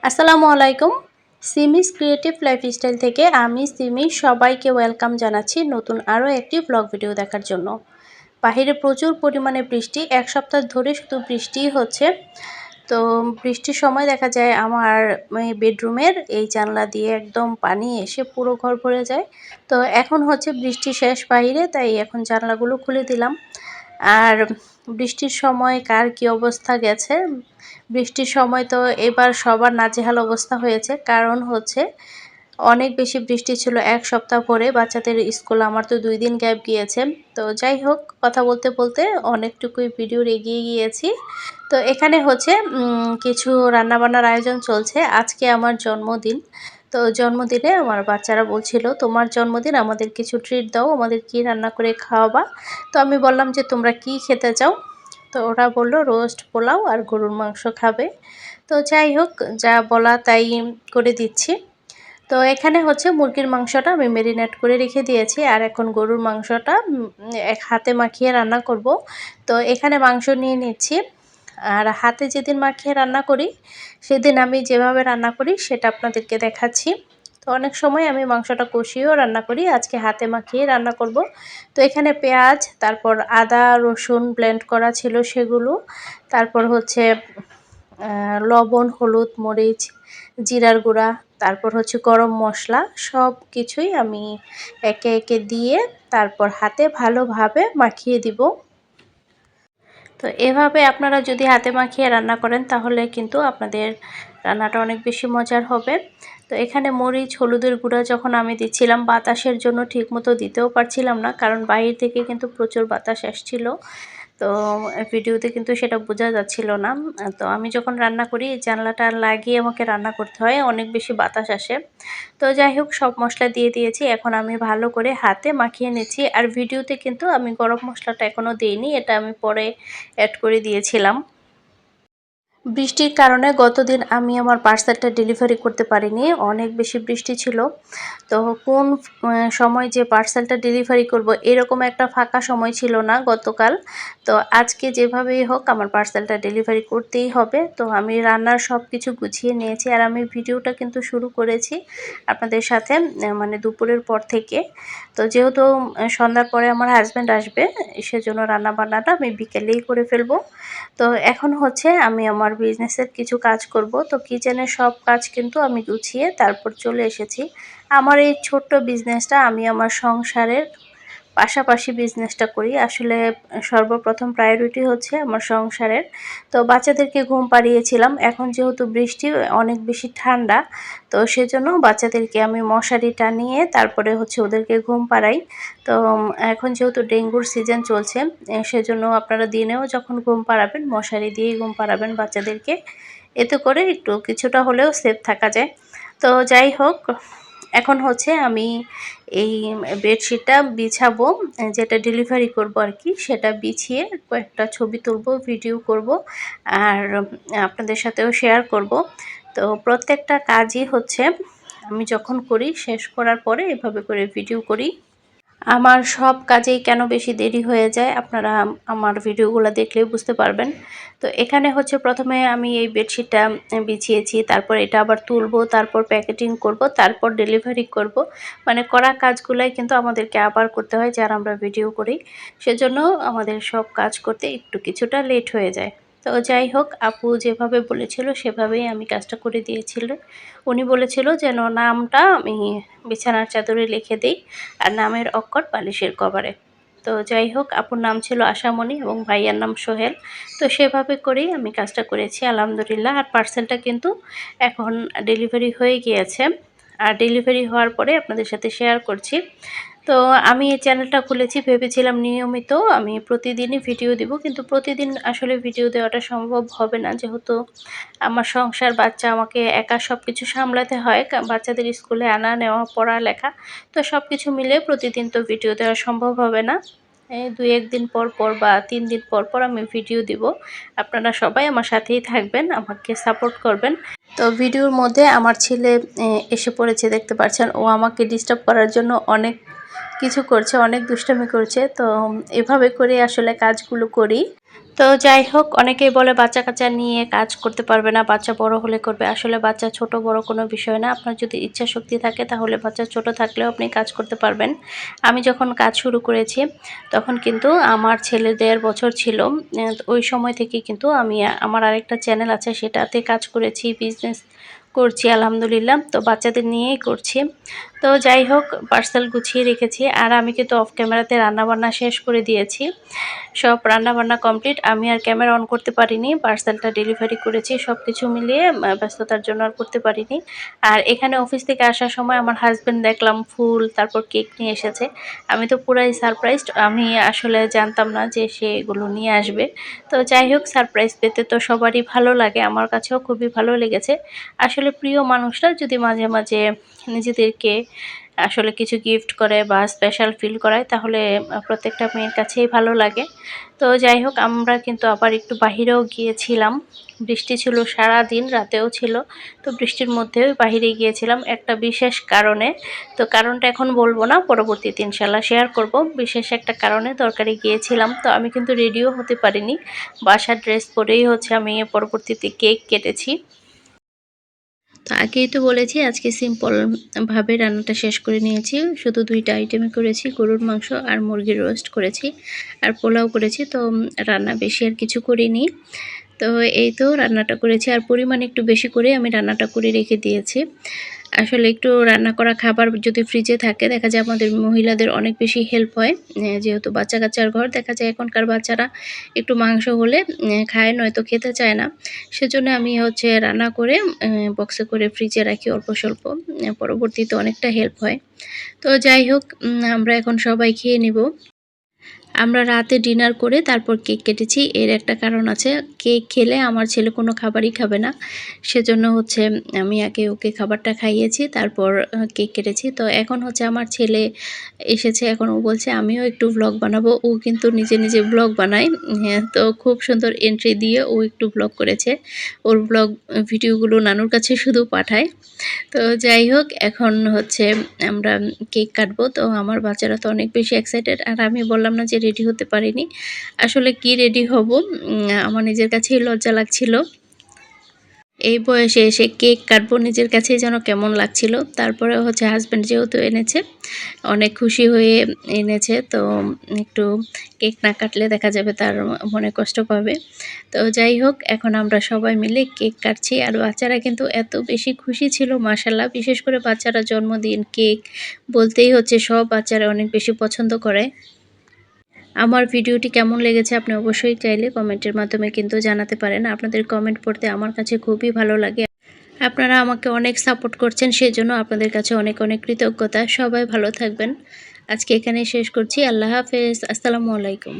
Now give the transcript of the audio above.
আসসালামু আলাইকুম। সিমিস creative lifestyle থেকে আমি সিমি সবাইকে ওয়েলকাম জানাচ্ছি নতুন আরও একটি ব্লগ ভিডিও দেখার জন্য। বাহিরে প্রচুর পরিমাণে বৃষ্টি, এক সপ্তাহ ধরে শুধু বৃষ্টিই হচ্ছে। তো বৃষ্টির সময় দেখা যায় আমার বেডরুমের এই জানলা দিয়ে একদম পানি এসে পুরো ঘর ভরে যায়। তো এখন হচ্ছে বৃষ্টি শেষ বাহিরে, তাই এখন জানলাগুলো খুলে দিলাম। আর বৃষ্টির সময় কার কী অবস্থা গেছে, বৃষ্টির সময় তো এবার সবার নাজেহাল অবস্থা হয়েছে। কারণ হচ্ছে অনেক বেশি বৃষ্টি ছিল এক সপ্তাহ পরে, বাচ্চাদের স্কুল আমার তো 2 দিন গ্যাপ গিয়েছে। তো যাই হোক, কথা বলতে বলতে অনেকটুকুই ভিডিওর এগিয়ে গিয়েছি। তো এখানে হচ্ছে কিছু রান্নাবান্নার আয়োজন চলছে। আজকে আমার জন্মদিন। তো জন্মদিনে আমার বাচ্চারা বলছিল, তোমার জন্মদিন, আমাদের কিছু ট্রিট দাও, আমাদের কি রান্না করে খাওয়াবা। তো আমি বললাম যে তোমরা কি খেতে চাও। তো ওরা বলল রোস্ট, পোলাও আর গরুর মাংস খাবে। তো যাই হোক, যা বলা তাই করে দিচ্ছি। তো এখানে হচ্ছে মুরগির মাংসটা আমি ম্যারিনেট করে রেখে দিয়েছি, আর এখন গরুর মাংসটা এক হাতে মাখিয়ে রান্না করব। তো এখানে মাংস নিয়ে নিচ্ছি। আর হাতে যেদিন মাখিয়ে রান্না করি সেদিন আমি যেভাবে রান্না করি সেটা আপনাদেরকে দেখাচ্ছি। তো অনেক সময় আমি মাংসটা কষিয়েও রান্না করি, আজকে হাতে মাখিয়ে রান্না করব। তো এখানে পেঁয়াজ, তারপর আদা রসুন ব্লেন্ড করা ছিল সেগুলো, তারপর হচ্ছে লবণ, হলুদ, মরিচ, জিরার গুঁড়া, তারপর হচ্ছে গরম মশলা, সব কিছুই আমি একে একে দিয়ে তারপর হাতে ভালোভাবে মাখিয়ে দিব। তো এভাবে আপনারা যদি হাতে মাখিয়ে রান্না করেন তাহলে কিন্তু আপনাদের রান্নাটা অনেক বেশি মজার হবে। তো এখানে মরিচ হলুদের গুঁড়া যখন আমি দিচ্ছিলাম, বাতাসের জন্য ঠিকমতো দিতেও পারছিলাম না, কারণ বাইরে থেকে কিন্তু প্রচুর বাতাস আসছিল। তো ভিডিওতে কিন্তু সেটা বোঝা যাচ্ছিল না। তো আমি যখন রান্না করি জানলাটা লাগিয়ে আমাকে রান্না করতে হয়, অনেক বেশি বাতাস আসে। তো যাই হোক, সব মশলা দিয়ে দিয়েছি, এখন আমি ভালো করে হাতে মাখিয়ে নিচ্ছি। আর ভিডিওতে কিন্তু আমি গরম মশলাটা এখনও দিইনি, এটা আমি পরে অ্যাড করে দিয়েছিলাম। বৃষ্টির কারণে গতদিন আমি আমার পার্সেলটা ডেলিভারি করতে পারিনি, অনেক বেশি বৃষ্টি ছিল। তো কোন সময় যে পার্সেলটা ডেলিভারি করব এরকম একটা ফাঁকা সময় ছিল না গতকাল। তো আজকে যেভাবেই হোক আমার পার্সেলটা ডেলিভারি করতেই হবে। তো আমি রান্নার সব কিছু গুছিয়ে নিয়েছি, আর আমি ভিডিওটা কিন্তু শুরু করেছি আপনাদের সাথে মানে দুপুরের পর থেকে। তো যেহেতু সন্ধ্যার পরে আমার হাজব্যান্ড আসবে, সেজন্য রান্নাবান্নাটা আমি বিকেলেই করে ফেলবো। তো এখন হচ্ছে আমি আমার বিজনেসের কিছু কাজ করব। তো কিচেনের সব কাজ কিন্তু আমি গুছিয়ে তারপর চলে এসেছি। আমার এই ছোট্ট বিজনেসটা আমি আমার সংসারের পাশাপাশি বিজনেসটা করি। আসলে সর্বপ্রথম প্রায়োরিটি হচ্ছে আমার সংসারের। তো বাচ্চাদেরকে ঘুম পাড়িয়েছিলাম, এখন যেহেতু বৃষ্টি অনেক বেশি ঠান্ডা, তো সেজন্য বাচ্চাদেরকে আমি মশারি টানিয়ে তারপরে হচ্ছে ওদেরকে ঘুম পাড়াই। তো এখন যেহেতু ডেঙ্গুর সিজন চলছে, সেজন্য আপনারা দিনেও যখন ঘুম পাড়াবেন মশারি দিয়েই ঘুম পাড়াবেন বাচ্চাদেরকে, এতে করে একটু কিছুটা হলেও সেফ থাকা যায়। তো যাই হোক, এখন হচ্ছে আমি এই বেডশিটটা বিছাবো, যেটা ডেলিভারি করব আর কি, সেটা বিছিয়ে কয়েকটা ছবি তুলব, ভিডিও করব, আর আপনাদের সাথেও শেয়ার করব। তো প্রত্যেকটা কাজই হচ্ছে আমি যখন করি শেষ করার পরে এভাবে করে ভিডিও করি। আমার সব কাজেই কেন বেশি দেরি হয়ে যায় আপনারা আমার ভিডিওগুলো দেখলেই বুঝতে পারবেন। তো এখানে হচ্ছে প্রথমে আমি এই বেডশিটটা বিছিয়েছি, তারপর এটা আবার তুলবো, তারপর প্যাকেটিং করব, তারপর ডেলিভারি করব। মানে করা কাজগুলাই কিন্তু আমাদেরকে আবার করতে হয় যারা আমরা ভিডিও করি, সেজন্য আমাদের সব কাজ করতে একটু কিছুটা লেট হয়ে যায়। তো যাই হোক, আপু যেভাবে বলেছিল সেভাবেই আমি কাজটা করে দিয়েছিল। উনি বলেছিল যেন নামটা আমি বিছানার চাদরে লিখে দিই, আর নামের অক্ষর বালিশের কভারে। তো যাই হোক, আপুর নাম ছিল আশামণি এবং ভাইয়ার নাম সোহেল। তো সেভাবে করেই আমি কাজটা করেছি আলহামদুলিল্লাহ। আর পার্সেলটা কিন্তু এখন ডেলিভারি হয়ে গিয়েছে, আর ডেলিভারি হওয়ার পরে আপনাদের সাথে শেয়ার করছি। তো আমি এই চ্যানেলটা খুলেছি, ভেবেছিলাম নিয়মিত আমি প্রতিদিনই ভিডিও দিব, কিন্তু প্রতিদিন আসলে ভিডিও দেওয়াটা সম্ভব হবে না, যেহেতু আমার সংসার, বাচ্চা, আমাকে একা সব কিছু সামলাতে হয়, বাচ্চাদের স্কুলে আনা নেওয়া পড়ালেখা, তো সব কিছু মিলে প্রতিদিন তো ভিডিও দেওয়া সম্ভব হবে না। এই 2-1 দিন পর পর বা 3 দিন পর পর আমি ভিডিও দিব। আপনারা সবাই আমার সাথেই থাকবেন, আমাকে সাপোর্ট করবেন। তো ভিডিওর মধ্যে আমার ছেলে এসে পড়েছে, দেখতে পাচ্ছেন। ও আমাকে ডিস্টার্ব করার জন্য অনেক কিছু করছে, অনেক দুষ্টামি করছে। তো এভাবে করে আসলে কাজগুলো করি। তো যাই হোক, অনেকেই বলে বাচ্চা-কাচ্চা নিয়ে কাজ করতে পারবে না, বাচ্চা বড় হলে করবে। আসলে বাচ্চা ছোট বড় কোনো বিষয় না। আপনার যদি ইচ্ছাশক্তি থাকে তাহলে বাচ্চা ছোট থাকলেও আপনি কাজ করতে পারবেন। আমি যখন কাজ শুরু করেছি তখন কিন্তু আমার ছেলের ১.৫ বছর ছিল। ওই সময় থেকে কিন্তু আমি আমার আরেকটা চ্যানেল আছে সেটাতে কাজ করেছি, বিজনেস করছি আলহামদুলিল্লাহ। তো বাচ্চাদের নিয়েই করছি। তো যাই হোক, পার্সেল গুছিয়ে রেখেছি আর আমি কিন্তু অফ ক্যামেরাতে রান্নাবান্না শেষ করে দিয়েছি। সব রান্নাবান্না কমপ্লিট। আমি আর ক্যামেরা অন করতে পারিনি, পার্সেলটা ডেলিভারি করেছি। সবকিছু মিলিয়ে ব্যস্ততার জন্য আর করতে পারিনি। আর এখানে অফিস থেকে আসার সময় আমার হাজবেন্ড দেখলাম ফুল তারপর কেক নিয়ে এসেছে। আমি তো পুরাই সারপ্রাইজড। আমি আসলে জানতাম না যে সে এগুলো নিয়ে আসবে। তো যাই হোক, সারপ্রাইজ পেতে তো সবারই ভালো লাগে, আমার কাছেও খুবই ভালো লেগেছে। আসলে প্রিয় মানুষরা যদি মাঝে মাঝে নিজেদেরকে আসলে কিছু গিফট করে বা স্পেশাল ফিল করায় তাহলে প্রত্যেকটা মেয়ের কাছেই ভালো লাগে। তো যাই হোক, আমরা কিন্তু আবার একটু বাহিরেও গিয়েছিলাম। বৃষ্টি ছিল সারাদিন, রাতেও ছিল। তো বৃষ্টির মধ্যেও বাহিরে গিয়েছিলাম একটা বিশেষ কারণে। তো কারণটা এখন বলবো না, পরবর্তীতে ইনশাল্লাহ শেয়ার করব। বিশেষ একটা কারণে দরকারে গিয়েছিলাম। তো আমি কিন্তু রেডিও হতে পারিনি, বাসার ড্রেস পরেই হচ্ছে আমি পরবর্তীতে কেক কেটেছি। তো আগেই তো বলেছি আজকে সিম্পল ভাবে রান্নাটা শেষ করে নিয়েছি। শুধু ২টা আইটেমে করেছি, গরুর মাংস আর মুরগির রোস্ট করেছি আর পোলাও করেছি। তো রান্না বেশি আর কিছু করিনি। তো এই তো রান্নাটা করেছি আর পরিমাণ একটু বেশি করে আমি রান্নাটা করে রেখে দিয়েছি। আসলে একটু রান্না করা খাবার যদি ফ্রিজে থাকে দেখা যায় আমাদের মহিলাদের অনেক বেশি হেল্প হয়। যেহেতু বাচ্চা-কাচ্চার ঘর, দেখা যায় এখনকার বাচ্চারা একটু মাংস হলে খায়, নয়তো খেতে চায় না। সেজন্য আমি হচ্ছে রান্না করে বক্সে করে ফ্রিজে রাখি অল্প স্বল্প। পরবর্তীতে অনেকটা হেল্প হয়। তো যাই হোক, আমরা এখন সবাই খেয়ে নিব। আমরা রাতে ডিনার করে তারপর কেক কেটেছি। এর একটা কারণ আছে। কেক খেলে আমার ছেলে কোনো খাবারই খাবে না। সেজন্য হচ্ছে আমি আগে ওকে খাবারটা খাইয়েছি, তারপর কেক কেটেছি। তো এখন হচ্ছে আমার ছেলে এসেছে, এখন ও বলছে আমিও একটু ভ্লগ বানাবো। ও কিন্তু নিজে, নিজে ভ্লগ বানায়। হ্যাঁ, তো খুব সুন্দর এন্ট্রি দিয়ে ও একটু ভ্লগ করেছে। ওর ভ্লগ ভিডিওগুলো নানুর কাছে শুধু পাঠায়। তো যাই হোক, এখন হচ্ছে আমরা কেক কাটবো। তো আমার বাচ্চারা তো অনেক বেশি এক্সাইটেড আর আমি বললাম না যে রেডি হতে পারিনি। আসলে কি রেডি হব, আমার নিজের কাছেই লজ্জা লাগছিল। এই বয়সে এসে কেক কাটবো নিজের কাছেই যেন কেমন লাগছিল। তারপরে হচ্ছে হাসব্যান্ড যেহেতু এনেছে, অনেক খুশি হয়ে এনেছে। তো একটু কেক না কাটলে দেখা যাবে তার মনে কষ্ট পাবে। তো যাই হোক, এখন আমরা সবাই মিলে কেক কাটছি আর বাচ্চারা কিন্তু এত বেশি খুশি ছিল মাশাআল্লাহ। বিশেষ করে বাচ্চারা জন্মদিন কেক বলতেই হচ্ছে সব বাচ্চারা অনেক বেশি পছন্দ করে। আমার ভিডিওটি কেমন লেগেছে আপনি অবশ্যই চাইলে কমেন্টের মাধ্যমে কিন্তু জানাতে পারেন। আপনাদের কমেন্ট পড়তে আমার কাছে খুবই ভালো লাগে। আপনারা আমাকে অনেক সাপোর্ট করছেন, সেজন্য আপনাদের কাছে অনেক অনেক কৃতজ্ঞতা। সবাই ভালো থাকবেন। আজকে এখানেই শেষ করছি। আল্লাহ হাফেজ। আসসালামু আলাইকুম।